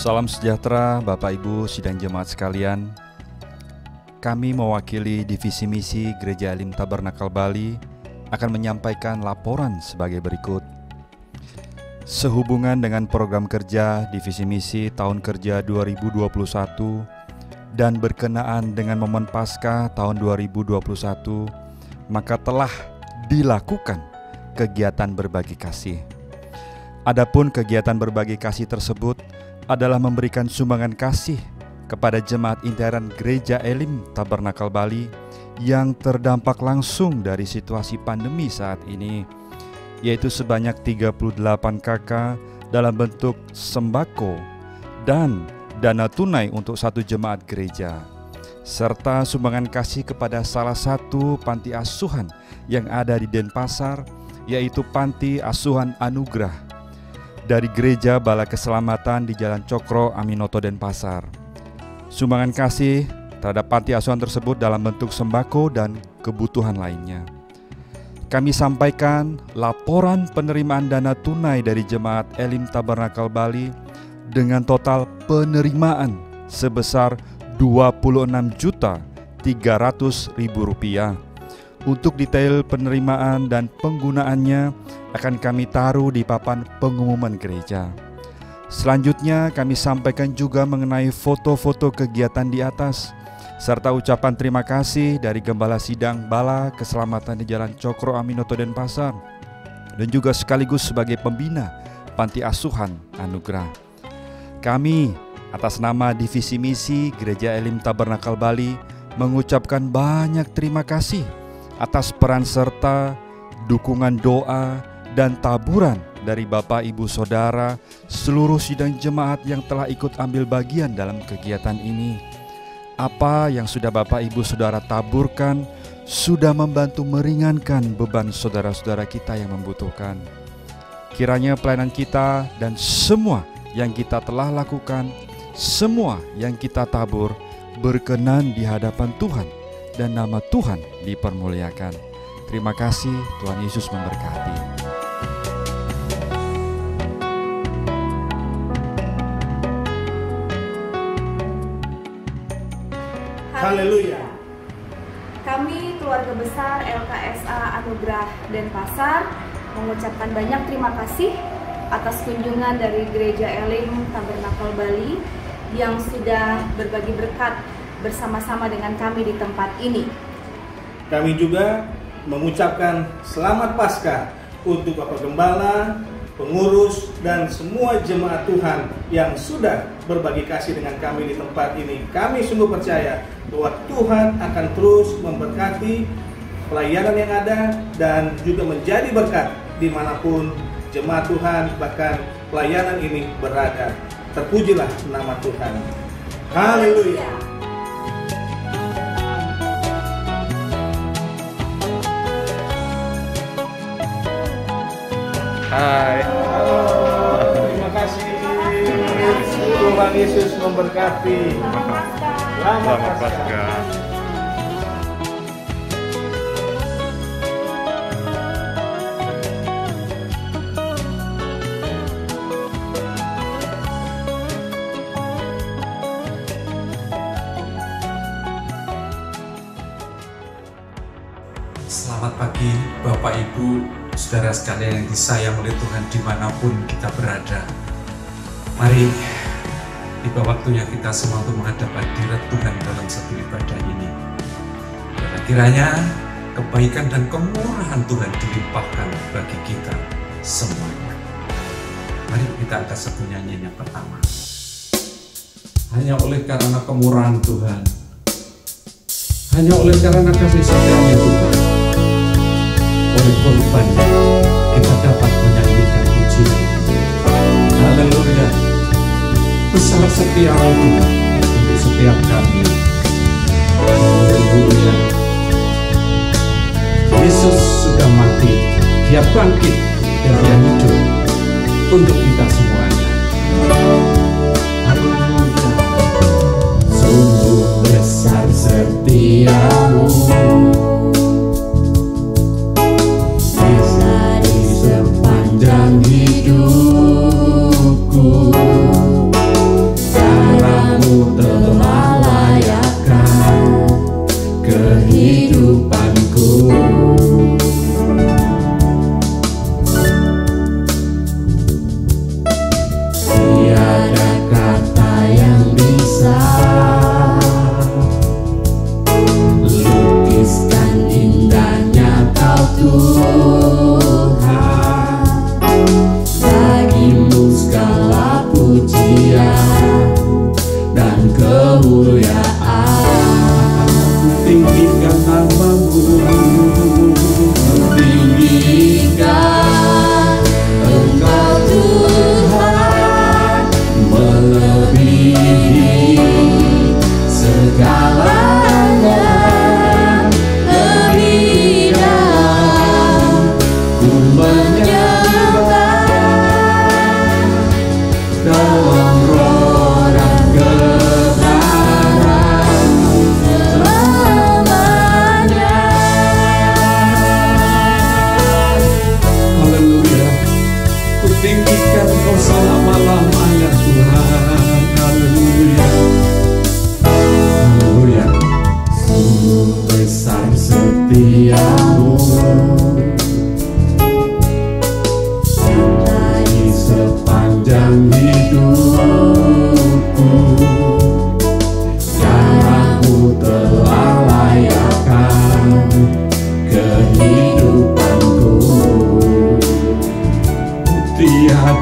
Salam sejahtera Bapak Ibu sidang jemaat sekalian. Kami mewakili Divisi Misi Gereja Elim Tabernakel Bali akan menyampaikan laporan sebagai berikut. Sehubungan dengan program kerja Divisi Misi tahun kerja 2021 dan berkenaan dengan momen Paskah tahun 2021, maka telah dilakukan kegiatan berbagi kasih. Adapun kegiatan berbagi kasih tersebut adalah memberikan sumbangan kasih kepada jemaat intern Gereja Elim Tabernakel Bali yang terdampak langsung dari situasi pandemi saat ini, yaitu sebanyak 38 KK dalam bentuk sembako dan dana tunai untuk satu jemaat gereja, serta sumbangan kasih kepada salah satu panti asuhan yang ada di Denpasar, yaitu Panti Asuhan Anugerah dari Gereja Bala Keselamatan di Jalan Cokro, Aminoto, Denpasar. Sumbangan kasih terhadap panti asuhan tersebut dalam bentuk sembako dan kebutuhan lainnya. Kami sampaikan laporan penerimaan dana tunai dari Jemaat Elim Tabernakel Bali dengan total penerimaan sebesar Rp26.300.000. Untuk detail penerimaan dan penggunaannya akan kami taruh di papan pengumuman gereja. Selanjutnya kami sampaikan juga mengenai foto-foto kegiatan di atas, serta ucapan terima kasih dari Gembala Sidang Bala Keselamatan di Jalan Cokro Aminoto Denpasar, dan juga sekaligus sebagai pembina Panti Asuhan Anugerah. Kami atas nama Divisi Misi Gereja Elim Tabernakel Bali mengucapkan banyak terima kasih atas peran serta, dukungan doa, dan taburan dari Bapak Ibu Saudara, seluruh sidang jemaat yang telah ikut ambil bagian dalam kegiatan ini. Apa yang sudah Bapak Ibu Saudara taburkan sudah membantu meringankan beban saudara-saudara kita yang membutuhkan. Kiranya pelayanan kita dan semua yang kita telah lakukan, semua yang kita tabur berkenan di hadapan Tuhan, dan nama Tuhan dipermuliakan. Terima kasih, Tuhan Yesus memberkati. Haleluya. Kami keluarga besar LKSA Anugerah Denpasar mengucapkan banyak terima kasih atas kunjungan dari Gereja Elim Tabernakel Bali yang sudah berbagi berkat bersama-sama dengan kami di tempat ini. Kami juga mengucapkan selamat Paskah untuk Bapak Gembala, pengurus, dan semua jemaat Tuhan yang sudah berbagi kasih dengan kami di tempat ini. Kami sungguh percaya bahwa Tuhan akan terus memberkati pelayanan yang ada dan juga menjadi berkat dimanapun jemaat Tuhan bahkan pelayanan ini berada. Terpujilah nama Tuhan. Haleluya. Hai. Terima kasih. Tuhan Yesus memberkati. Selamat Paskah. Selamat pagi Bapak Ibu, saudara sekalian yang disayang oleh Tuhan dimanapun kita berada. Mari tiba waktunya kita semua untuk menghadap hadirat Tuhan dalam satu ibadah ini. Kiranya kebaikan dan kemurahan Tuhan dilimpahkan bagi kita semuanya. Mari kita angkat satu nyanyian yang pertama. Hanya oleh karena kemurahan Tuhan, hanya oleh karena kasih setia-Nya Tuhan, oleh korbannya kita dapat menyanyikan pujian. Haleluya. Besar setia-Mu Tuhan untuk setiap kami. Haleluya. Yesus sudah mati, Dia bangkit dan Dia hidup untuk kita semuanya. Haleluya. Sungguh besar setia-Mu di sepanjang hidupku.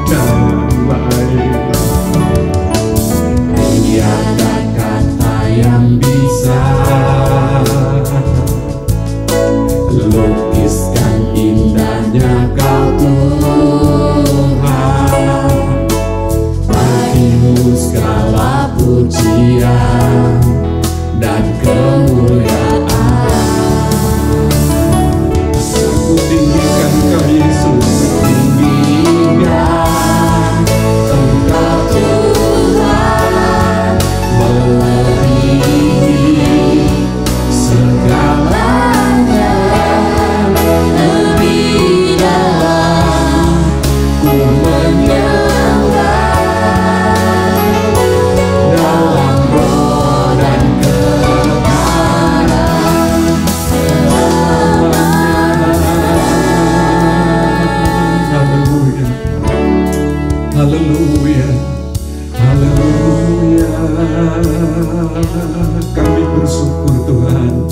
damai. Tiada kata yang bisa lukiskan indahnya Kau Tuhan. Bagimu segala pujian dan kemuliaan. Aku tinggikan Kau Yesus, tinggikan Engkau Tuhan, melebihi segalanya, lebih dalam ku menyembah dalam roh dan kebenaran selamanya. Haleluya, haleluya, haleluya. Kami bersyukur Tuhan.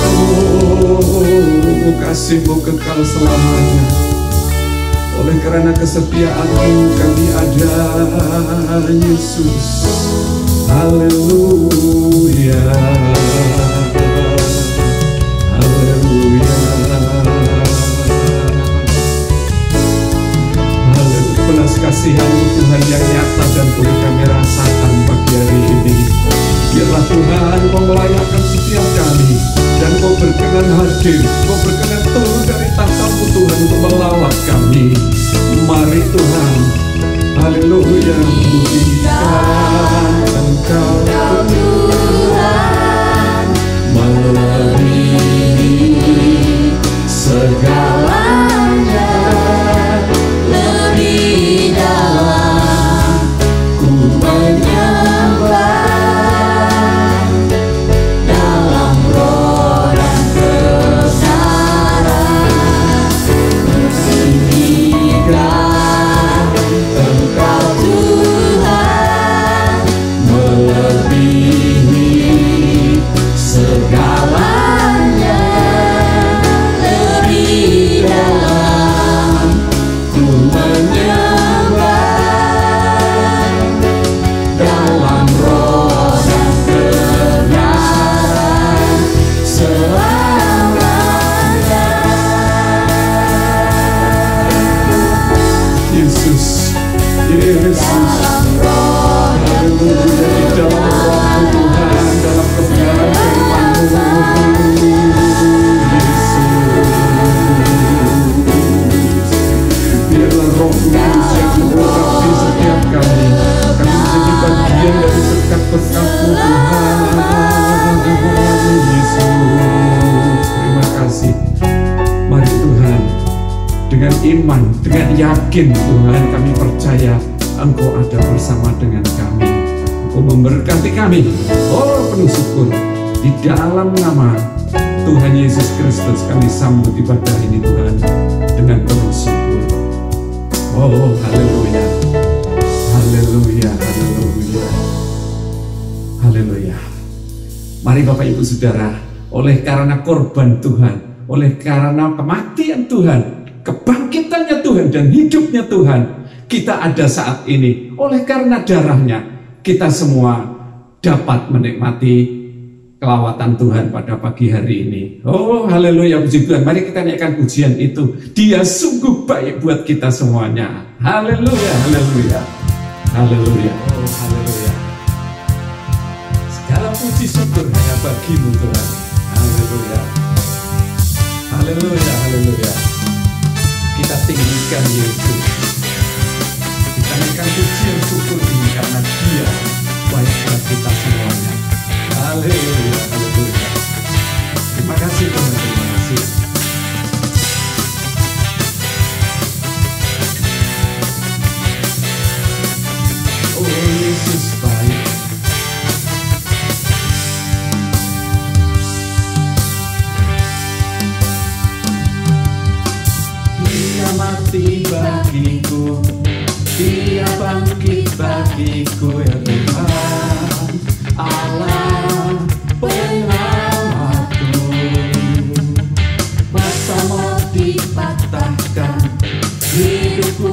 Oh, kasih-Mu kekal selamanya. Oleh karena kesetiaan-Mu kami ada, Yesus. Haleluya, haleluya. Belas kasihan-Mu Tuhan yang nyata dan boleh kami rasakan pagi hari ini. Biarlah Tuhan Kau melayakkan setiap kami, dan Kau berkenan hadir, Kau berkenan turun dari tahta-Mu Tuhan untuk melawat kami. Mari Tuhan, haleluya, pujikan Engkau Tuhan, melebihi segalanya, lebih dalam ku menyembah dalam roh dan kebenaran. Tinggikan Engkau Tuhan, melebihi segalanya, lebih dalam ku menyembah dalam roh dan kebenaran selamanya. Yesus, Yesus, haleluya, di dalam roh Tuhan, dalam kebenaran firman-Mu, Yesus. Biarlah Roh Kudus yang mengurapi setiap kami menjadi bagian dari berkat-berkat-Mu Tuhan, Yesus. Terima kasih. Mari Tuhan, dengan iman, dengan yakin Tuhan kami percaya Engkau ada bersama dengan kami. Engkau memberkati kami. Oh, penuh syukur. Di dalam nama Tuhan Yesus Kristus kami sambut ibadah ini Tuhan dengan penuh syukur. Oh, haleluya, haleluya, haleluya, haleluya. Mari Bapak Ibu Saudara, oleh karena korban Tuhan, oleh karena kematian Tuhan, kebangkitannya Tuhan dan hidupnya Tuhan, kita ada saat ini. Oleh karena darahnya, kita semua dapat menikmati kelawatan Tuhan pada pagi hari ini. Oh, haleluya, puji Tuhan. Mari kita naikkan pujian itu. Dia sungguh baik buat kita semuanya. Haleluya, haleluya, haleluya. Oh, haleluya. Segala puji syukur hanya bagi-Mu Tuhan. Haleluya, haleluya, haleluya. Kita tinggikan Yesus. Kita naikkan pujian syukur ini karena Dia baik buat kita semuanya. Haleluya, haleluya. Terima kasih Tuhan, terima kasih. Oh, Yesus baik. Dia mati bagiku, Dia bangkit bagiku, ya Tuhan Allah penyelamatku. Masa mau dipatahkan, hidupku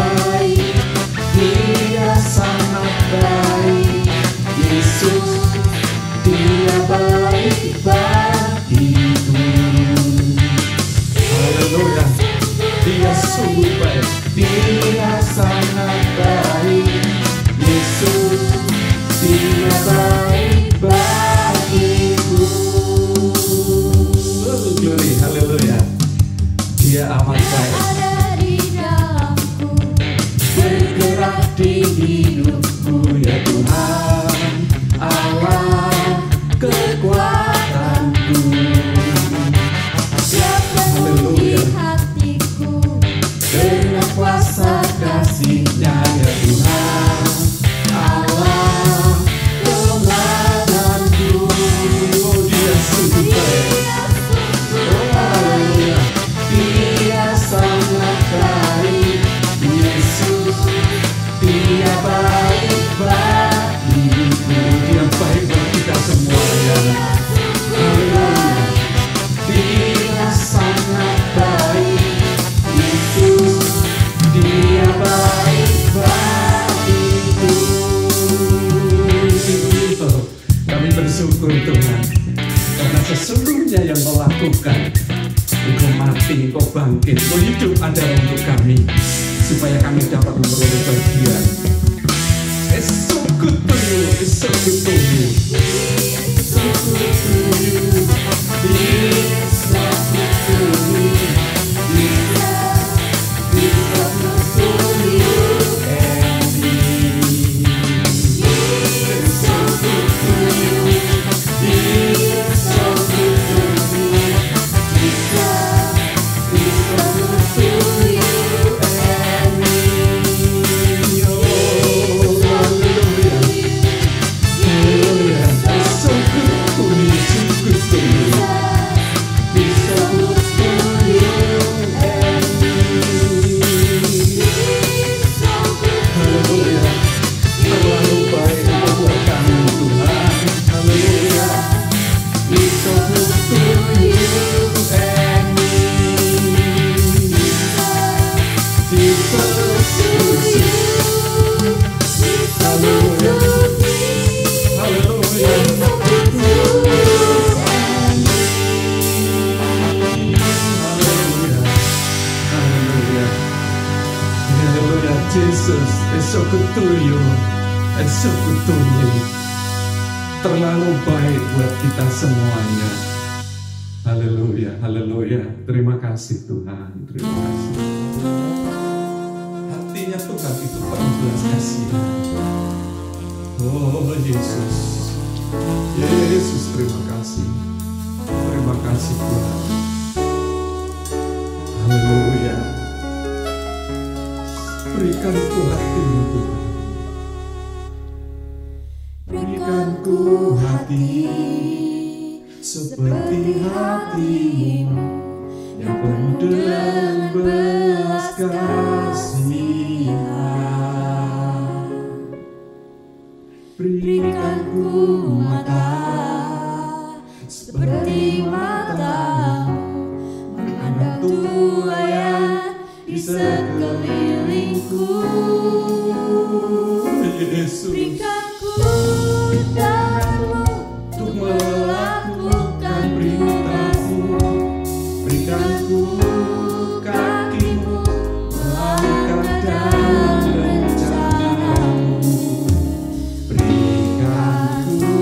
baik, Dia sangat baik. Yesus, Dia baik bagiku. Haleluya. Dia sungguh baik. Dia sangat baik. Yesus, Dia baik bagiku. Glory, haleluya. Dia amat baik. Ada di dalamku, bergerak di hidupku, ya Tuhan Allah kekuatanku. Dia penuhi hatiku dengan kuasa kasih-Nya, ya Tuhan Allah kemenanganku. Oh, Dia sungguh baik. Oh, haleluya. Dia sangat baik. Yesus, Dia baik bagiku. Dia baik buat kita semuanya. Haleluya. Dia sangat baik. Yesus, Dia baik bagiku. Kami bersyukur Tuhan, karena sesungguhnya yang Kau lakukan, Engkau mati, Engkau bangkit, Engkau hidup adalah untuk kami, supaya kami dapat memperoleh bagian. It's so good to you, it's so good to you. So good to you. He's so good to you. He's so good to you and me. He's so good to you. He's so good to me. He's so good to you and me. Oh, hallelujah. Hallelujah. It's so good to me, so good to you. He's so good to you and me. He's so good to you. Haleluya. Terlalu baik Engkau buat kami Tuhan. Haleluya. He's so good to you and me. He's so good to you. He's so good to me. Haleluya. He's so good to you and me. Haleluya. Haleluya. Haleluya. Jesus is so good to you and so good to me. Terlalu baik buat kita semuanya. Haleluya. Haleluya. Terima kasih Tuhan. Terima kasih. Hatinya Tuhan itu penuh belas kasihan. Oh Yesus. Yesus, terima kasih. Terima kasih Tuhan. Haleluya. Berikan ku hatimu Tuhan. Berikan ku hati seperti hatimu yang penuh dengan belas kasihan. Berikan ku mata seperti matamu memandang tuayan di sekelilingku. Yesus. Berikan ku tanganmu untuk melakukan perintahmu. Berikan ku kakimu melangkah dalam rencanamu. Berikan ku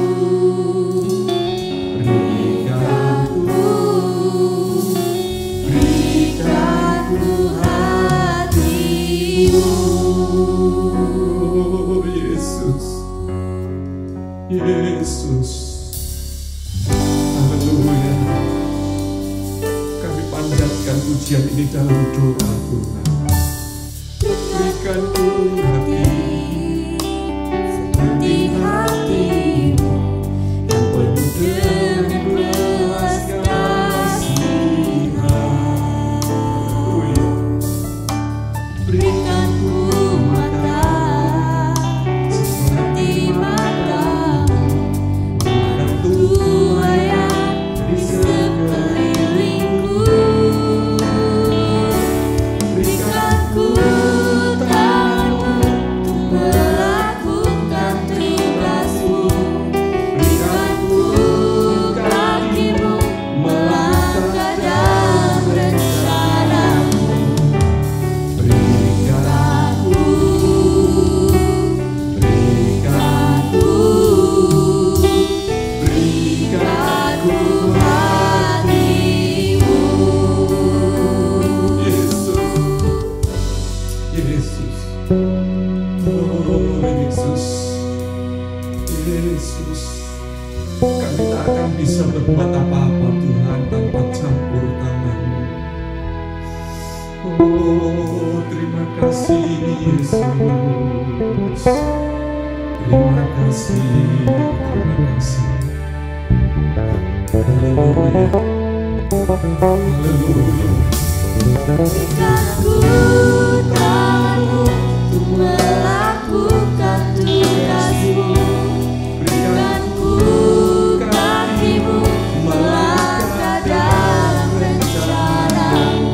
hatimu. Oh Yesus. Yesus. Haleluya. Kami panjatkan pujian ini dalam doa Tuhan. Berikan ku hati seperti hatimu yang penuh dengan belas kasihan. Haleluya. Berikan ku mata seperti matamu memandang tuayan di sekelilingku. Berikan ku Yesus. Oh Yesus, Yesus, kami tak akan bisa berbuat apa-apa Tuhan tanpa campur tangan-Mu. Oh terima kasih Yesus, terima kasih, terima kasih. Haleluya, haleluya. Berikan ku tanganmu untuk melakukan tugasmu. Berikan ku kakimu melangkah dalam rencanamu.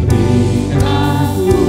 Berikan ku hatimu.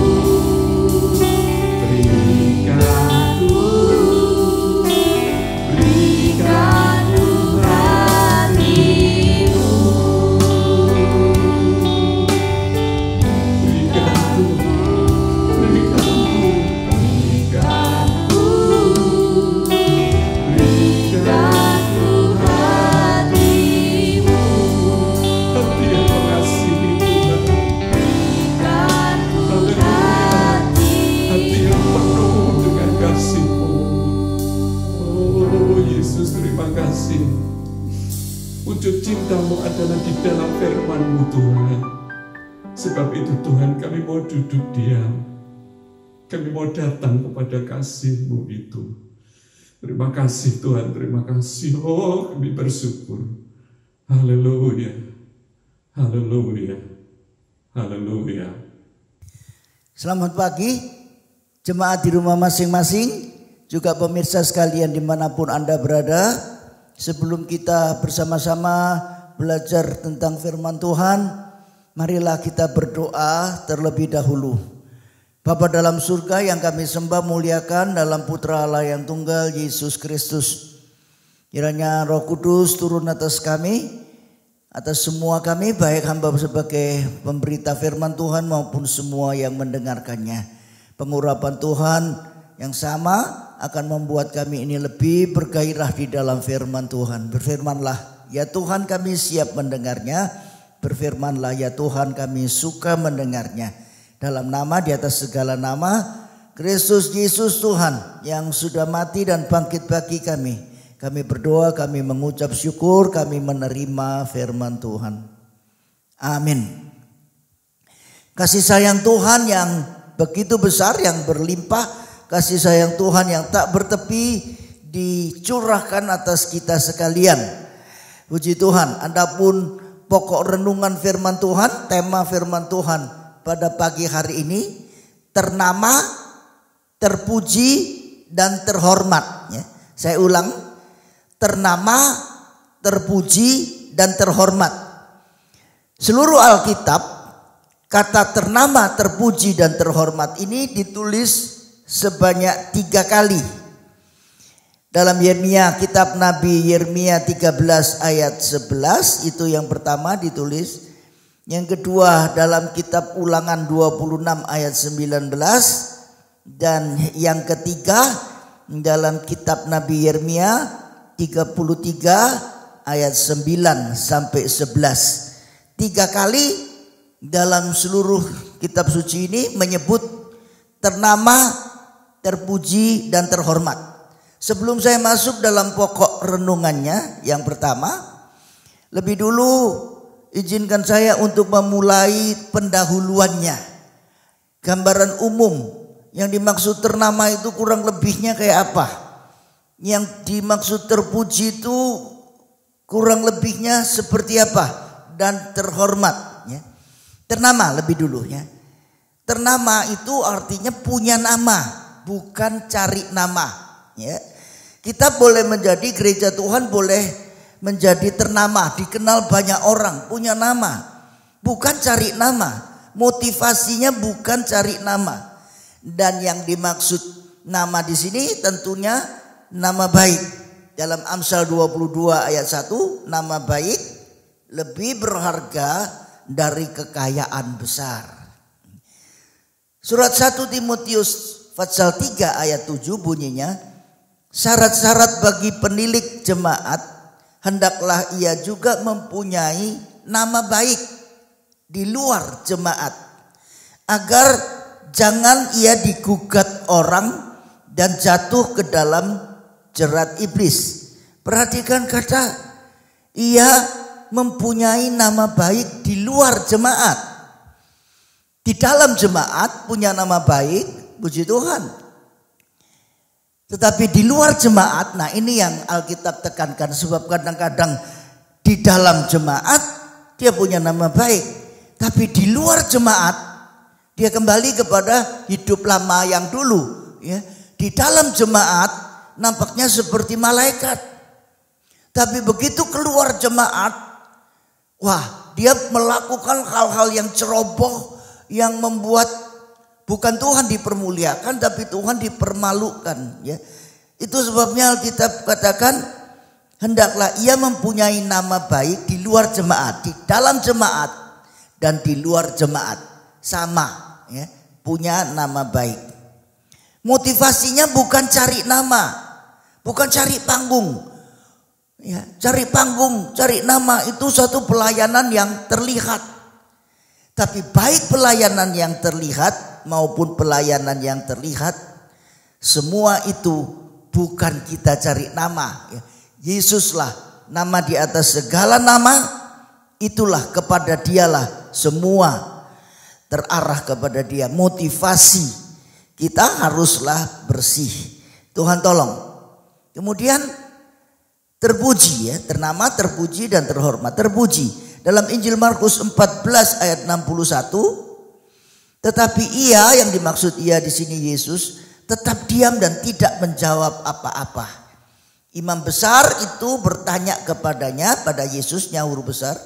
Wujud cinta-Mu adalah di dalam firman-Mu Tuhan. Sebab itu Tuhan kami mau duduk diam. Kami mau datang kepada kasih-Mu itu. Terima kasih Tuhan, terima kasih. Oh kami bersyukur. Haleluya, haleluya, haleluya. Selamat pagi jemaat di rumah masing-masing, juga pemirsa sekalian dimanapun Anda berada. Sebelum kita bersama-sama belajar tentang firman Tuhan, marilah kita berdoa terlebih dahulu. Bapa dalam surga yang kami sembah muliakan dalam Putra Allah yang tunggal Yesus Kristus. Kiranya Roh Kudus turun atas kami, atas semua kami, baik hamba sebagai pemberita firman Tuhan maupun semua yang mendengarkannya. Pengurapan Tuhan yang sama akan membuat kami ini lebih bergairah di dalam firman Tuhan. Berfirmanlah, ya Tuhan kami siap mendengarnya. Berfirmanlah, ya Tuhan kami suka mendengarnya. Dalam nama di atas segala nama, Kristus Yesus Tuhan yang sudah mati dan bangkit bagi kami. Kami berdoa, kami mengucap syukur, kami menerima firman Tuhan. Amin. Kasih sayang Tuhan yang begitu besar, yang berlimpah, kasih sayang Tuhan yang tak bertepi dicurahkan atas kita sekalian. Puji Tuhan, adapun pokok renungan firman Tuhan, tema firman Tuhan pada pagi hari ini, ternama, terpuji, dan terhormat. Ya, saya ulang, ternama, terpuji, dan terhormat. Seluruh Alkitab, kata ternama, terpuji, dan terhormat ini ditulis sebanyak 3 kali. Dalam Yeremia, kitab Nabi Yeremia 13 ayat 11, itu yang pertama ditulis. Yang kedua dalam kitab Ulangan 26 ayat 19. Dan yang ketiga dalam kitab Nabi Yeremia 33 ayat 9 sampai 11. 3 kali dalam seluruh kitab suci ini menyebut ternama, terpuji, dan terhormat. Sebelum saya masuk dalam pokok renungannya, yang pertama, lebih dulu izinkan saya untuk memulai pendahuluannya. Gambaran umum yang dimaksud ternama itu kurang lebihnya kayak apa? Yang dimaksud terpuji itu kurang lebihnya seperti apa? Dan terhormat. Ya. Ternama lebih dulu ya. Ternama itu artinya punya nama, bukan cari nama. Ya. Kita boleh menjadi gereja Tuhan, boleh menjadi ternama, dikenal banyak orang, punya nama, bukan cari nama. Motivasinya bukan cari nama. Dan yang dimaksud nama di sini tentunya nama baik. Dalam Amsal 22 ayat 1, nama baik lebih berharga dari kekayaan besar. Surat 1 Timotius pasal 3 ayat 7 bunyinya, syarat-syarat bagi penilik jemaat hendaklah ia juga mempunyai nama baik di luar jemaat, agar jangan ia digugat orang dan jatuh ke dalam jerat iblis. Perhatikan kata, ia mempunyai nama baik di luar jemaat. Di dalam jemaat punya nama baik, puji Tuhan. Tetapi di luar jemaat, nah ini yang Alkitab tekankan. Sebab kadang-kadang di dalam jemaat dia punya nama baik, tapi di luar jemaat dia kembali kepada hidup lama yang dulu. Ya. Di dalam jemaat nampaknya seperti malaikat, tapi begitu keluar jemaat, wah, dia melakukan hal-hal yang ceroboh, yang membuat bukan Tuhan dipermuliakan, tapi Tuhan dipermalukan. Ya. Itu sebabnya Alkitab katakan, hendaklah ia mempunyai nama baik di luar jemaat, di dalam jemaat, dan di luar jemaat. Sama, ya, punya nama baik. Motivasinya bukan cari nama, bukan cari panggung. Ya, cari panggung, cari nama itu satu pelayanan yang terlihat. Tapi baik pelayanan yang terlihat maupun pelayanan yang terlihat, semua itu bukan kita cari nama. Ya, Yesuslah nama di atas segala nama, itulah kepada dialah semua terarah kepada dia. Motivasi kita haruslah bersih. Tuhan tolong. Kemudian terpuji, ya, ternama, terpuji dan terhormat. Terpuji dalam Injil Markus 14 ayat 61. Tetapi ia, yang dimaksud ia di sini Yesus, tetap diam dan tidak menjawab apa-apa. Imam besar itu bertanya kepadanya, pada Yesus nyaur besar,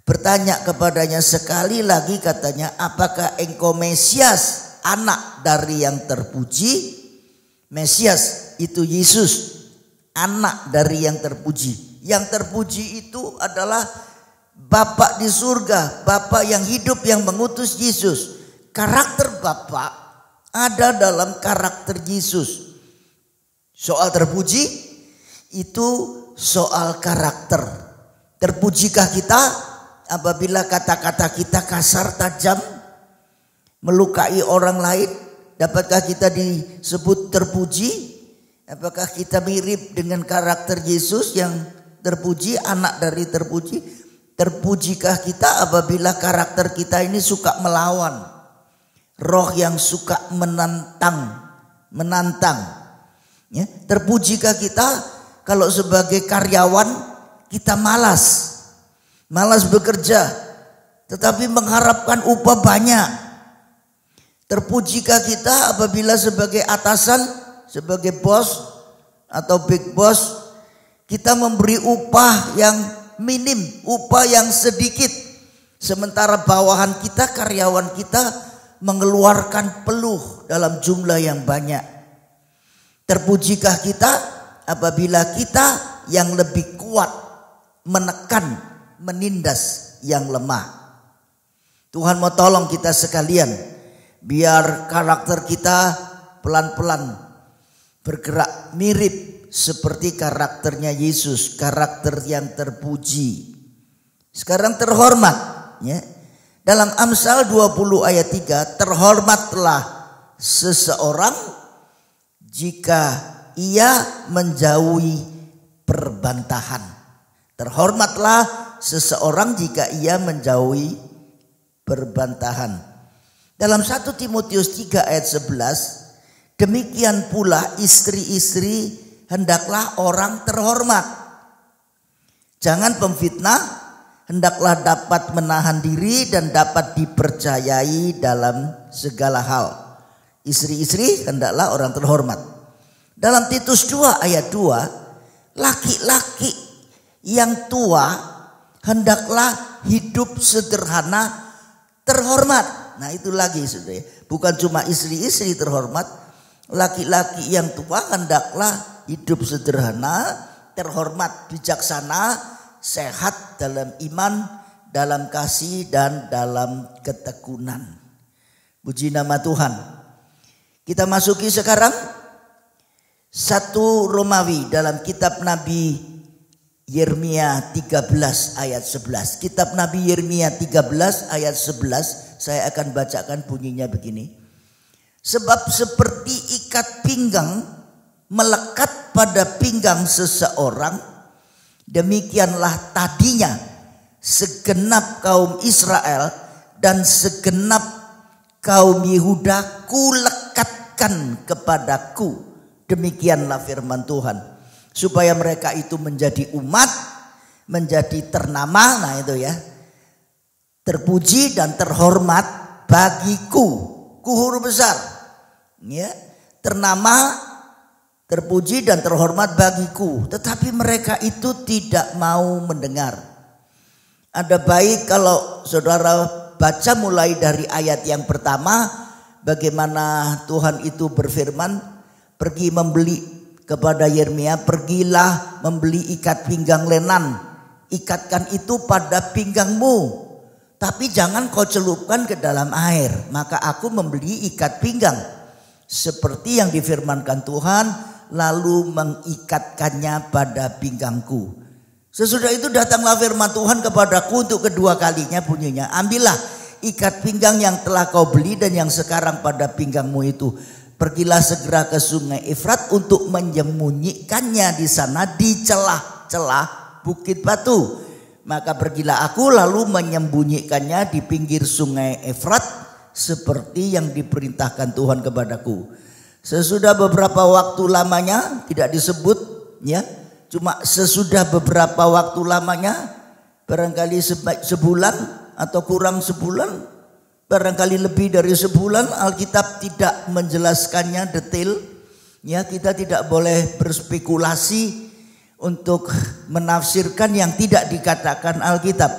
bertanya kepadanya sekali lagi, katanya, apakah engkau Mesias, anak dari yang terpuji? Mesias itu Yesus, anak dari yang terpuji. Yang terpuji itu adalah Bapa di surga, Bapa yang hidup yang mengutus Yesus. Karakter Bapa ada dalam karakter Yesus. Soal terpuji itu soal karakter. Terpujikah kita apabila kata-kata kita kasar, tajam, melukai orang lain? Dapatkah kita disebut terpuji? Apakah kita mirip dengan karakter Yesus yang terpuji, anak dari terpuji? Terpujikah kita apabila karakter kita ini suka melawan, roh yang suka menantang? Ya, terpujikah kita kalau sebagai karyawan kita malas bekerja, tetapi mengharapkan upah banyak? Terpujikah kita apabila sebagai atasan, sebagai bos atau big boss, kita memberi upah yang minim, upah yang sedikit, sementara bawahan kita, karyawan kita mengeluarkan peluh dalam jumlah yang banyak? Terpujikah kita apabila kita yang lebih kuat menekan, menindas yang lemah? Tuhan mau tolong kita sekalian, biar karakter kita pelan-pelan bergerak mirip seperti karakternya Yesus, karakter yang terpuji. Sekarang terhormat, ya. Dalam Amsal 20 ayat 3, terhormatlah seseorang jika ia menjauhi perbantahan. Terhormatlah seseorang jika ia menjauhi perbantahan. Dalam 1 Timotius 3 ayat 11, demikian pula istri-istri hendaklah orang terhormat. Jangan pemfitnah, hendaklah dapat menahan diri dan dapat dipercayai dalam segala hal. Istri-istri hendaklah orang terhormat. Dalam Titus 2 ayat 2, laki-laki yang tua hendaklah hidup sederhana, terhormat. Nah itu lagi saudara, bukan cuma istri-istri terhormat, laki-laki yang tua hendaklah hidup sederhana, terhormat, bijaksana, sehat dalam iman, dalam kasih, dan dalam ketekunan. Puji nama Tuhan. Kita masuki sekarang 1 Romawi dalam kitab Nabi Yeremia 13 ayat 11. Kitab Nabi Yeremia 13 ayat 11, saya akan bacakan bunyinya begini. Sebab seperti ikat pinggang melekat pada pinggang seseorang, demikianlah tadinya segenap kaum Israel dan segenap kaum Yehuda kulekatkan kepadaku. Demikianlah firman Tuhan. Supaya mereka itu menjadi umat, menjadi ternama, nah itu ya, terpuji dan terhormat bagiku. Ku huruf besar, ya, ternama, terpuji dan terhormat bagiku. Tetapi mereka itu tidak mau mendengar. Ada baik kalau saudara baca mulai dari ayat yang pertama, bagaimana Tuhan itu berfirman, pergi membeli kepada Yeremia, pergilah membeli ikat pinggang lenan, ikatkan itu pada pinggangmu. Tapi jangan kau celupkan ke dalam air. Maka aku membeli ikat pinggang seperti yang difirmankan Tuhan, lalu mengikatkannya pada pinggangku. Sesudah itu datanglah firman Tuhan kepadaku untuk kedua kalinya, bunyinya, ambillah ikat pinggang yang telah kau beli dan yang sekarang pada pinggangmu itu. Pergilah segera ke sungai Efrat untuk menyembunyikannya di sana di celah-celah bukit batu. Maka pergilah aku lalu menyembunyikannya di pinggir sungai Efrat seperti yang diperintahkan Tuhan kepadaku. Sesudah beberapa waktu lamanya, tidak disebut ya, cuma sesudah beberapa waktu lamanya, barangkali sebulan atau kurang sebulan, barangkali lebih dari sebulan, Alkitab tidak menjelaskannya detail. Ya, kita tidak boleh berspekulasi untuk menafsirkan yang tidak dikatakan Alkitab.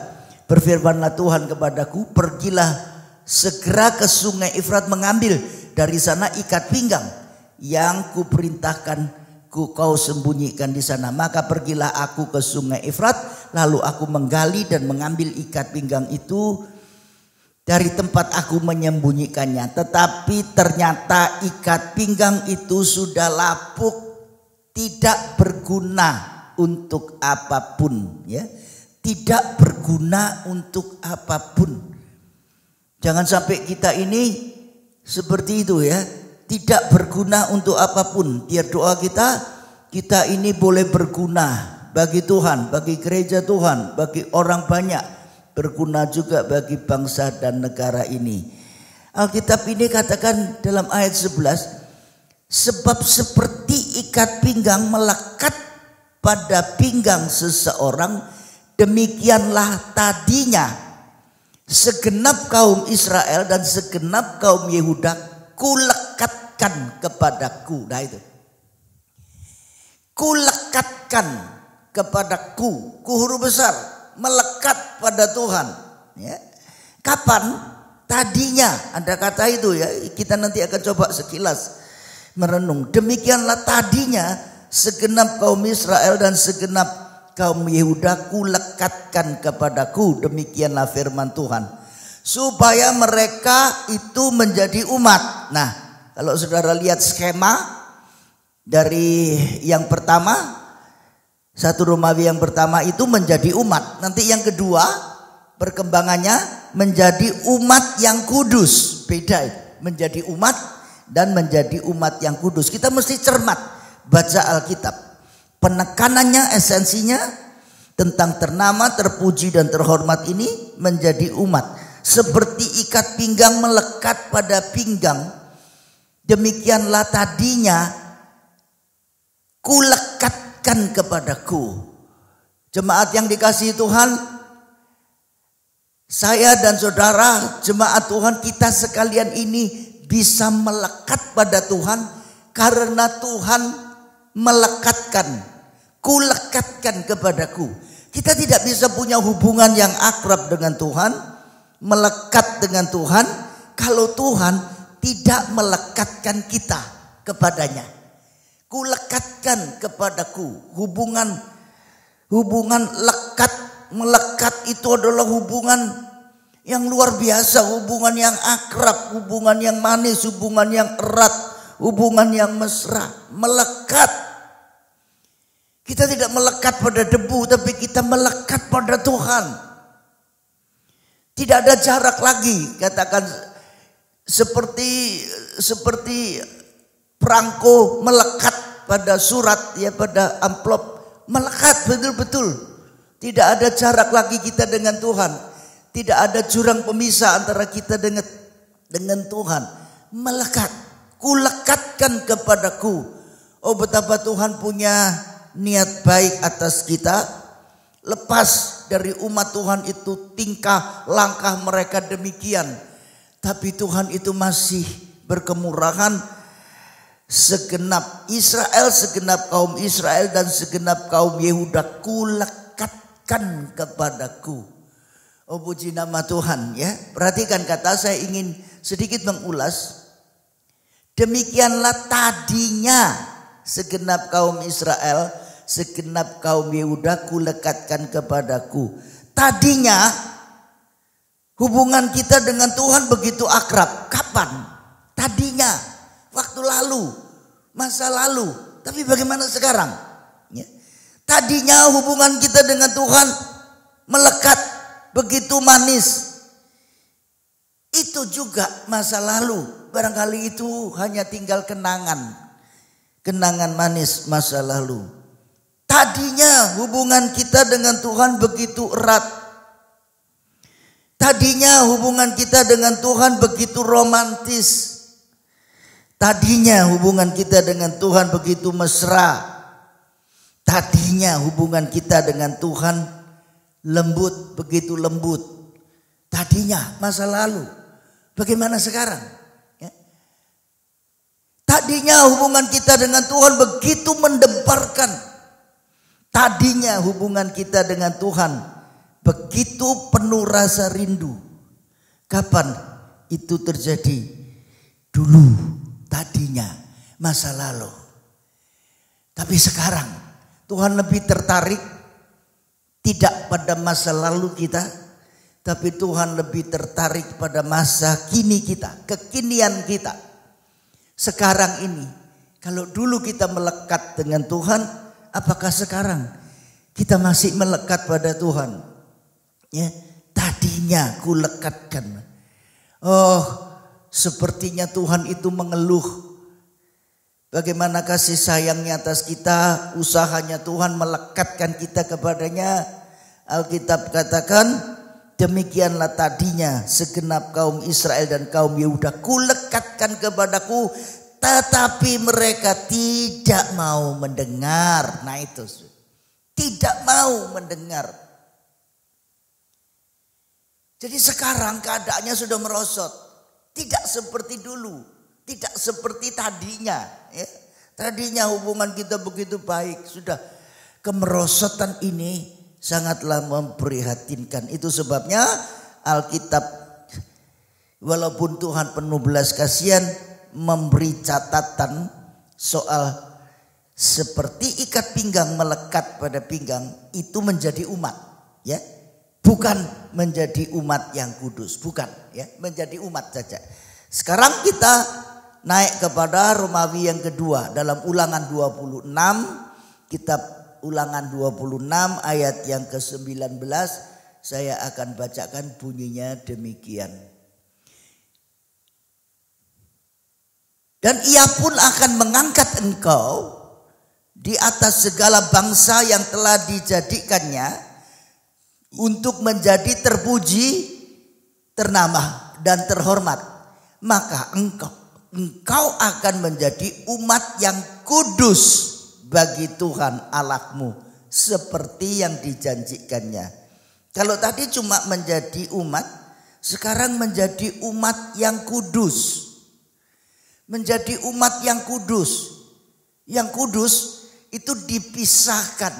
Berfirmanlah Tuhan kepadaku, pergilah segera ke sungai Efrat mengambil dari sana ikat pinggang yang kuperintahkan kau sembunyikan di sana. Maka pergilah aku ke sungai Efrat, lalu aku menggali dan mengambil ikat pinggang itu dari tempat aku menyembunyikannya. Tetapi ternyata ikat pinggang itu sudah lapuk, tidak berguna untuk apapun, ya, tidak berguna untuk apapun. Jangan sampai kita ini seperti itu ya, tidak berguna untuk apapun. Tiap doa kita ini boleh berguna bagi Tuhan, bagi gereja Tuhan, bagi orang banyak, berguna juga bagi bangsa dan negara ini. Alkitab ini katakan dalam ayat 11, sebab seperti ikat pinggang melekat pada pinggang seseorang, demikianlah tadinya segenap kaum Israel dan segenap kaum Yehuda kulekatkan kepadaku. Nah itu, kulekatkan kepadaku, ku huruf besar, melekat pada Tuhan. Ya. Kapan? Tadinya, ada kata itu ya. Kita nanti akan coba sekilas merenung. Demikianlah tadinya segenap kaum Israel dan segenap kaum Yehuda kulekatkan kepadaku. Demikianlah firman Tuhan. Supaya mereka itu menjadi umat. Nah, kalau saudara lihat skema dari yang pertama, 1 Romawi yang pertama itu menjadi umat. Nanti yang kedua perkembangannya menjadi umat yang kudus. Beda, menjadi umat dan menjadi umat yang kudus. Kita mesti cermat baca Alkitab. Penekanannya, esensinya tentang ternama, terpuji dan terhormat ini menjadi umat. Seperti ikat pinggang melekat pada pinggang, demikianlah tadinya kulekatkan kepadaku. Jemaat yang dikasihi Tuhan, saya dan saudara jemaat Tuhan, kita sekalian ini bisa melekat pada Tuhan karena Tuhan melekatkan, kulekatkan kepadaku. Kita tidak bisa punya hubungan yang akrab dengan Tuhan, melekat dengan Tuhan, kalau Tuhan tidak melekatkan kita kepadanya. Kulekatkan kepadaku. Hubungan lekat, melekat itu adalah hubungan yang luar biasa, hubungan yang akrab, hubungan yang manis, hubungan yang erat, hubungan yang mesra, melekat. Kita tidak melekat pada debu, tapi kita melekat pada Tuhan. Tidak ada jarak lagi, katakan seperti seperti perangko melekat pada surat, ya, pada amplop, melekat betul-betul. Tidak ada jarak lagi kita dengan Tuhan. Tidak ada jurang pemisah antara kita dengan Tuhan. Melekat. Kulekatkan kepadaku. Oh, betapa Tuhan punya niat baik atas kita. Lepas dari umat Tuhan itu tingkah langkah mereka demikian, tapi Tuhan itu masih berkemurahan. Segenap Israel, segenap kaum Israel dan segenap kaum Yehuda kulekatkan kepadaku. Oh, puji nama Tuhan, ya. Perhatikan kata, saya ingin sedikit mengulas. Demikianlah tadinya segenap kaum Israel, segenap kaum Yehuda kulekatkan kepadaku. Tadinya hubungan kita dengan Tuhan begitu akrab. Kapan? Tadinya, waktu lalu, masa lalu. Tapi bagaimana sekarang? Ya. Tadinya hubungan kita dengan Tuhan melekat, begitu manis. Itu juga masa lalu. Barangkali itu hanya tinggal kenangan. Kenangan manis masa lalu. Tadinya hubungan kita dengan Tuhan begitu erat. Tadinya hubungan kita dengan Tuhan begitu romantis. Tadinya hubungan kita dengan Tuhan begitu mesra. Tadinya hubungan kita dengan Tuhan lembut, begitu lembut. Tadinya masa lalu. Bagaimana sekarang? Ya. Tadinya hubungan kita dengan Tuhan begitu mendebarkan. Tadinya hubungan kita dengan Tuhan begitu penuh rasa rindu. Kapan itu terjadi? Dulu, tadinya, masa lalu. Tapi sekarang Tuhan lebih tertarik tidak pada masa lalu kita, tapi Tuhan lebih tertarik pada masa kini kita, kekinian kita. Sekarang ini, kalau dulu kita melekat dengan Tuhan, apakah sekarang kita masih melekat pada Tuhan? Ya, tadinya kulekatkan. Oh, sepertinya Tuhan itu mengeluh. Bagaimana kasih sayangnya atas kita, usahanya Tuhan melekatkan kita kepadanya. Alkitab katakan, demikianlah tadinya segenap kaum Israel dan kaum Yehuda kulekatkan kepadaku, tetapi mereka tidak mau mendengar. Nah itu, tidak mau mendengar. Jadi sekarang keadaannya sudah merosot. Tidak seperti dulu. Tidak seperti tadinya. Ya. Tadinya hubungan kita begitu baik. Sudah, kemerosotan ini sangatlah memprihatinkan. Itu sebabnya Alkitab, walaupun Tuhan penuh belas kasihan, memberi catatan soal seperti ikat pinggang melekat pada pinggang itu menjadi umat, ya, bukan menjadi umat yang kudus, bukan, ya, menjadi umat saja. Sekarang kita naik kepada Romawi yang kedua dalam Ulangan 26, kitab Ulangan 26 ayat yang ke-19, saya akan bacakan bunyinya demikian. Dan ia pun akan mengangkat engkau di atas segala bangsa yang telah dijadikannya untuk menjadi terpuji, ternama dan terhormat. Maka engkau akan menjadi umat yang kudus bagi Tuhan Allahmu seperti yang dijanjikannya. Kalau tadi cuma menjadi umat, sekarang menjadi umat yang kudus. Menjadi umat yang kudus. Yang kudus itu dipisahkan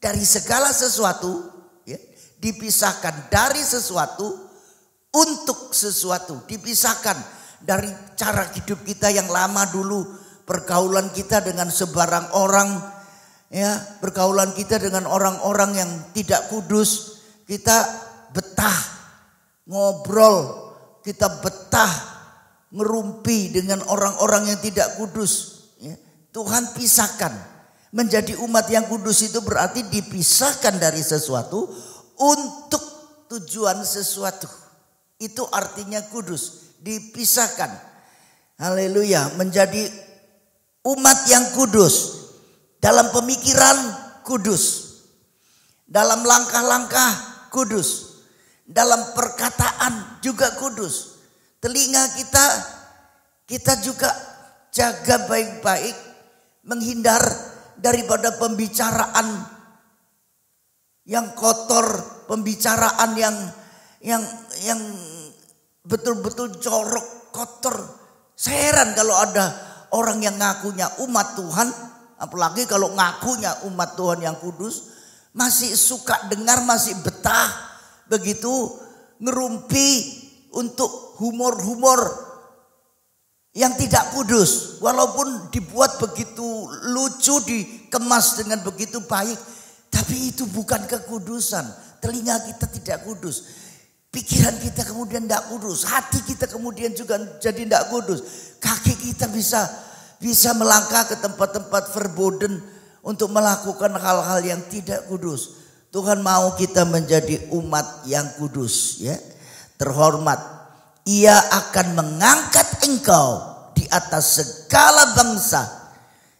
dari segala sesuatu, ya, dipisahkan dari sesuatu untuk sesuatu, dipisahkan dari cara hidup kita yang lama dulu, pergaulan kita dengan sebarang orang, ya, pergaulan kita dengan orang-orang yang tidak kudus. Kita betah ngobrol, kita betah ngerumpi dengan orang-orang yang tidak kudus, ya. Tuhan pisahkan. Menjadi umat yang kudus itu berarti dipisahkan dari sesuatu untuk tujuan sesuatu. Itu artinya kudus, dipisahkan. Haleluya, menjadi umat yang kudus, dalam pemikiran kudus, dalam langkah-langkah kudus, dalam perkataan juga kudus. Telinga kita juga jaga baik-baik, menghindar daripada pembicaraan yang kotor, pembicaraan yang betul-betul jorok, kotor. Saya heran kalau ada orang yang ngakunya umat Tuhan, apalagi kalau ngakunya umat Tuhan yang kudus, masih suka dengar, masih betah begitu ngerumpi untuk humor-humor yang tidak kudus. Walaupun dibuat begitu lucu, dikemas dengan begitu baik, tapi itu bukan kekudusan. Telinga kita tidak kudus. Pikiran kita kemudian tidak kudus, hati kita kemudian juga jadi tidak kudus. Kaki kita bisa melangkah ke tempat-tempat verboden untuk melakukan hal-hal yang tidak kudus. Tuhan mau kita menjadi umat yang kudus, ya, terhormat. Ia akan mengangkat engkau di atas segala bangsa,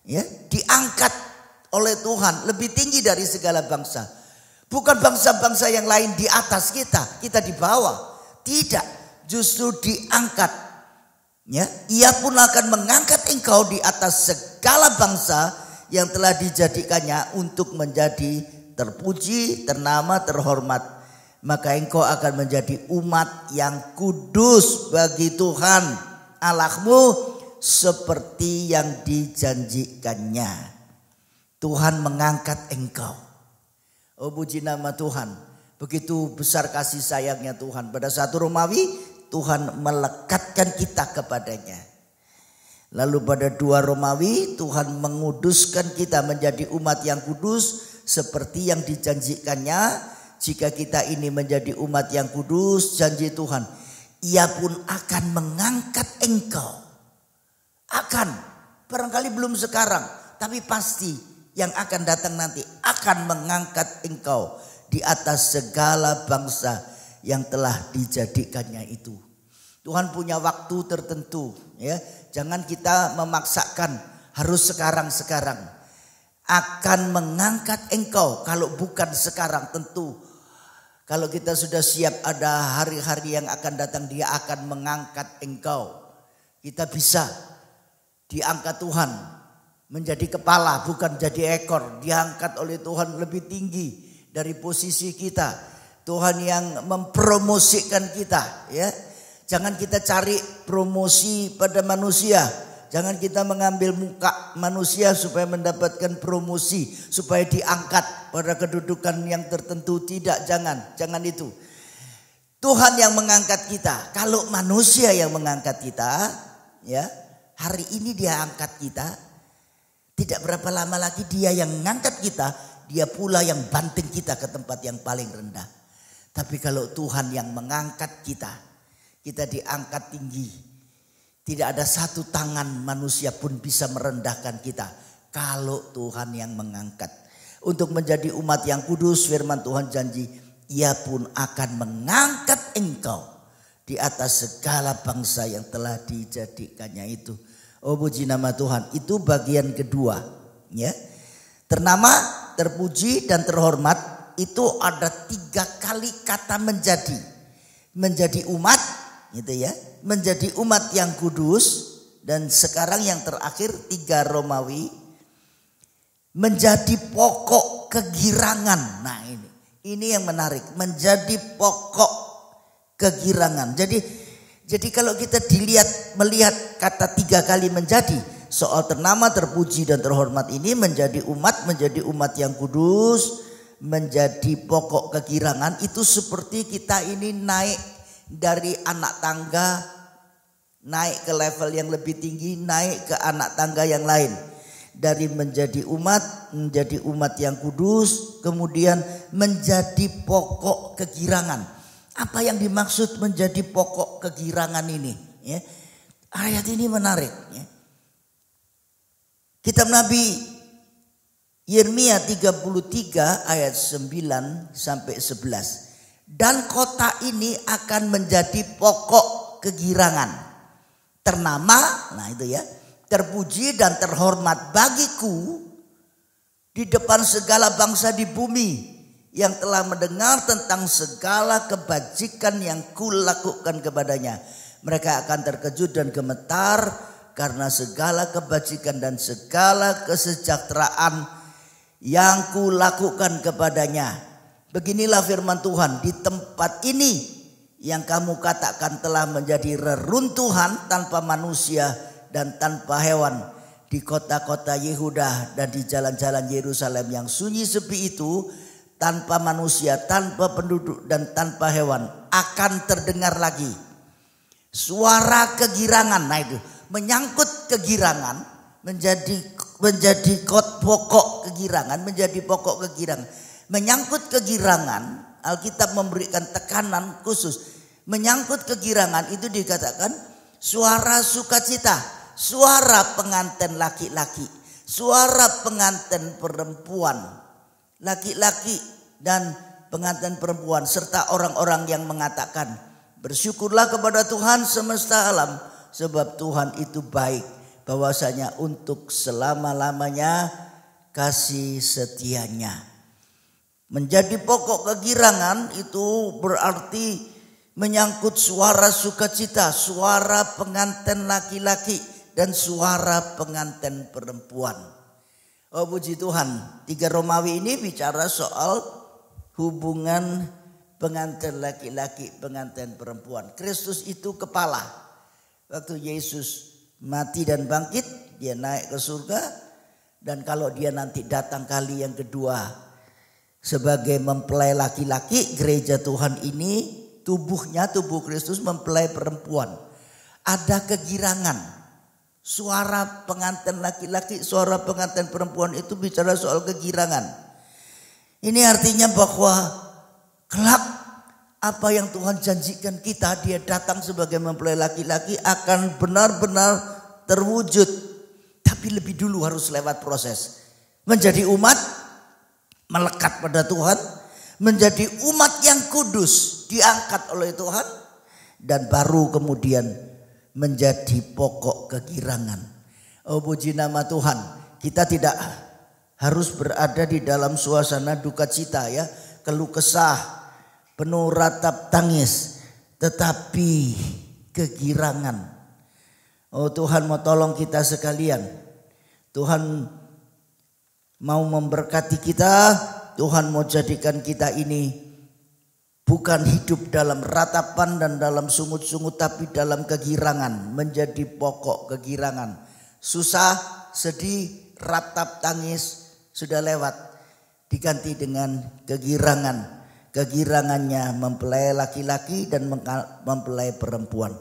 ya, diangkat oleh Tuhan lebih tinggi dari segala bangsa. Bukan bangsa-bangsa yang lain di atas kita di bawah. Tidak, justru diangkat. Ya, ia pun akan mengangkat engkau di atas segala bangsa yang telah dijadikannya untuk menjadi terpuji, ternama, terhormat. Maka engkau akan menjadi umat yang kudus bagi Tuhan Allahmu seperti yang dijanjikannya. Tuhan mengangkat engkau. Oh, puji nama Tuhan. Begitu besar kasih sayangnya Tuhan. Pada 1 Romawi, Tuhan melekatkan kita kepadanya. Lalu pada 2 Romawi, Tuhan menguduskan kita menjadi umat yang kudus seperti yang dijanjikannya. Jika kita ini menjadi umat yang kudus, janji Tuhan, ia pun akan mengangkat engkau. Akan, barangkali belum sekarang, tapi pasti yang akan datang nanti akan mengangkat engkau di atas segala bangsa yang telah dijadikannya itu. Tuhan punya waktu tertentu, ya. Jangan kita memaksakan harus sekarang-sekarang. Akan mengangkat engkau, kalau bukan sekarang tentu. Kalau kita sudah siap ada hari-hari yang akan datang, dia akan mengangkat engkau. Kita bisa diangkat Tuhan menjadi kepala, bukan jadi ekor. Diangkat oleh Tuhan lebih tinggi dari posisi kita. Tuhan yang mempromosikan kita, ya. Jangan kita cari promosi pada manusia. Jangan kita mengambil muka manusia supaya mendapatkan promosi, supaya diangkat pada kedudukan yang tertentu. Tidak, jangan itu. Tuhan yang mengangkat kita. Kalau manusia yang mengangkat kita, ya, hari ini dia angkat kita. Tidak berapa lama lagi dia yang mengangkat kita, dia pula yang banting kita ke tempat yang paling rendah. Tapi kalau Tuhan yang mengangkat kita diangkat tinggi. Tidak ada satu tangan manusia pun bisa merendahkan kita kalau Tuhan yang mengangkat. Untuk menjadi umat yang kudus, firman Tuhan janji, ia pun akan mengangkat engkau di atas segala bangsa yang telah dijadikannya itu. Oh, puji nama Tuhan. Itu bagian kedua, ya. Ternama, terpuji dan terhormat itu ada 3 kali kata menjadi. Menjadi umat, gitu ya. Menjadi umat yang kudus, dan sekarang yang terakhir 3 Romawi, menjadi pokok kegirangan. Nah, ini yang menarik, menjadi pokok kegirangan. Jadi kalau kita melihat kata 3 kali menjadi, soal ternama, terpuji dan terhormat ini menjadi umat yang kudus, menjadi pokok kegirangan. Itu seperti kita ini naik dari anak tangga, naik ke level yang lebih tinggi, naik ke anak tangga yang lain. Dari menjadi umat yang kudus, kemudian menjadi pokok kegirangan. Apa yang dimaksud menjadi pokok kegirangan ini? Ya. Ayat ini menarik. Ya. Kitab Nabi Yeremia 33 ayat 9 sampai 11. Dan kota ini akan menjadi pokok kegirangan. ternama, nah itu ya, terpuji dan terhormat bagiku di depan segala bangsa di bumi yang telah mendengar tentang segala kebajikan yang kulakukan kepadanya. Mereka akan terkejut dan gemetar karena segala kebajikan dan segala kesejahteraan yang kulakukan kepadanya. Beginilah firman Tuhan, di tempat ini yang kamu katakan telah menjadi reruntuhan tanpa manusia dan tanpa hewan, di kota-kota Yehuda dan di jalan-jalan Yerusalem yang sunyi sepi itu, tanpa manusia, tanpa penduduk dan tanpa hewan, akan terdengar lagi suara kegirangan. Nah itu menyangkut kegirangan, menjadi pokok kegirangan, menjadi pokok kegirangan. Menyangkut kegirangan, Alkitab memberikan tekanan khusus. Menyangkut kegirangan itu dikatakan suara sukacita, suara pengantin laki-laki, suara pengantin perempuan, laki-laki dan pengantin perempuan, serta orang-orang yang mengatakan, bersyukurlah kepada Tuhan semesta alam, sebab Tuhan itu baik, bahwasanya untuk selama-lamanya kasih setianya. Menjadi pokok kegirangan itu berarti menyangkut suara sukacita, suara pengantin laki-laki dan suara pengantin perempuan. Oh puji Tuhan, 3 Romawi ini bicara soal hubungan pengantin laki-laki, pengantin perempuan. Kristus itu kepala. Waktu Yesus mati dan bangkit, dia naik ke surga. Dan kalau dia nanti datang kali yang kedua sebagai mempelai laki-laki, gereja Tuhan ini tubuhnya, tubuh Kristus mempelai perempuan. Ada kegirangan. Suara pengantin laki-laki, suara pengantin perempuan itu bicara soal kegirangan. Ini artinya bahwa kelak apa yang Tuhan janjikan kita, dia datang sebagai mempelai laki-laki akan benar-benar terwujud. Tapi lebih dulu harus lewat proses. Menjadi umat, melekat pada Tuhan. Menjadi umat yang kudus, diangkat oleh Tuhan. Dan baru kemudian menjadi pokok kegirangan. Oh puji nama Tuhan. Kita tidak harus berada di dalam suasana duka cita ya. Keluh kesah, penuh ratap tangis, tetapi kegirangan. Oh Tuhan mau tolong kita sekalian. Tuhan mau memberkati kita. Tuhan mau jadikan kita ini bukan hidup dalam ratapan dan dalam sungut-sungut, tapi dalam kegirangan. Menjadi pokok kegirangan. Susah, sedih, ratap tangis sudah lewat. Diganti dengan kegirangan. Kegirangannya mempelai laki-laki dan mempelai perempuan.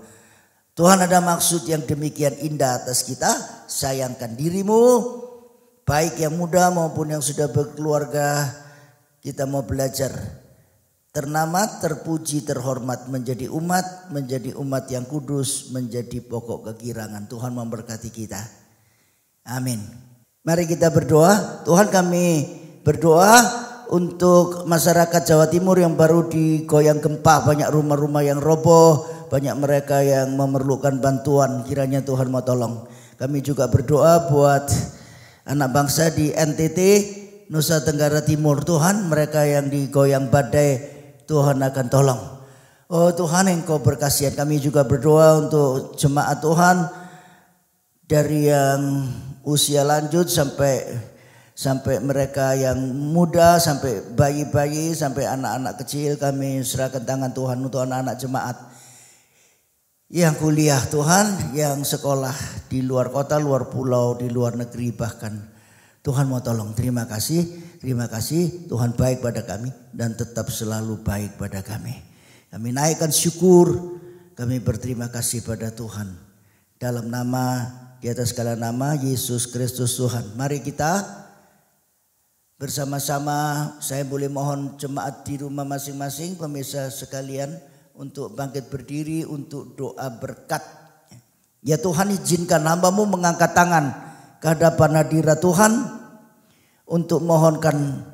Tuhan ada maksud yang demikian indah atas kita. Sayangkan dirimu, baik yang muda maupun yang sudah berkeluarga. Kita mau belajar ternama, terpuji, terhormat, menjadi umat yang kudus, menjadi pokok kegirangan. Tuhan memberkati kita. Amin. Mari kita berdoa. Tuhan, kami berdoa untuk masyarakat Jawa Timur yang baru digoyang gempa, banyak rumah-rumah yang roboh, banyak mereka yang memerlukan bantuan. Kiranya Tuhan mau tolong. Kami juga berdoa buat anak bangsa di NTT, Nusa Tenggara Timur. Tuhan, mereka yang digoyang badai, Tuhan akan tolong. Oh Tuhan, Engkau berkasihan. Kami juga berdoa untuk jemaat Tuhan dari yang usia lanjut sampai mereka yang muda, sampai bayi-bayi, sampai anak-anak kecil. Kami serahkan tangan Tuhan untuk anak-anak jemaat yang kuliah Tuhan, yang sekolah di luar kota, luar pulau, di luar negeri bahkan. Tuhan mau tolong. Terima kasih Tuhan baik pada kami dan tetap selalu baik pada kami. Kami naikkan syukur, kami berterima kasih pada Tuhan. Dalam nama, di atas segala nama, Yesus Kristus Tuhan. Mari kita bersama-sama, saya boleh mohon jemaat di rumah masing-masing, pemirsa sekalian, untuk bangkit berdiri untuk doa berkat. Ya Tuhan, izinkan hamba-Mu mengangkat tangan ke hadapan hadirat Tuhan untuk mohonkan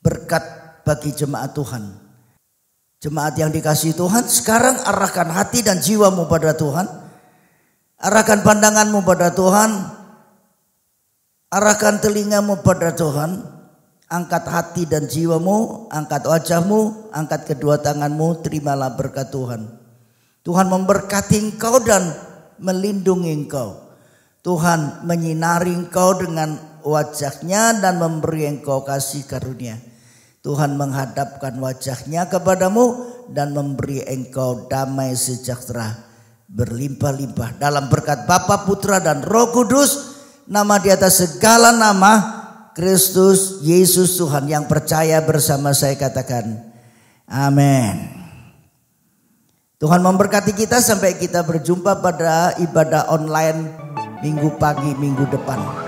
berkat bagi jemaat Tuhan. Jemaat yang dikasihi Tuhan, sekarang arahkan hati dan jiwamu pada Tuhan. Arahkan pandanganmu pada Tuhan. Arahkan telingamu pada Tuhan. Angkat hati dan jiwamu. Angkat wajahmu. Angkat kedua tanganmu. Terimalah berkat Tuhan. Tuhan memberkati engkau dan melindungi engkau. Tuhan menyinari engkau dengan wajahnya dan memberi engkau kasih karunia. Tuhan menghadapkan wajahnya kepadamu dan memberi engkau damai sejahtera berlimpah-limpah. Dalam berkat Bapa, Putra dan Roh Kudus, nama di atas segala nama, Kristus Yesus Tuhan. Yang percaya bersama saya katakan amin. Tuhan memberkati kita sampai kita berjumpa pada ibadah online minggu pagi, minggu depan.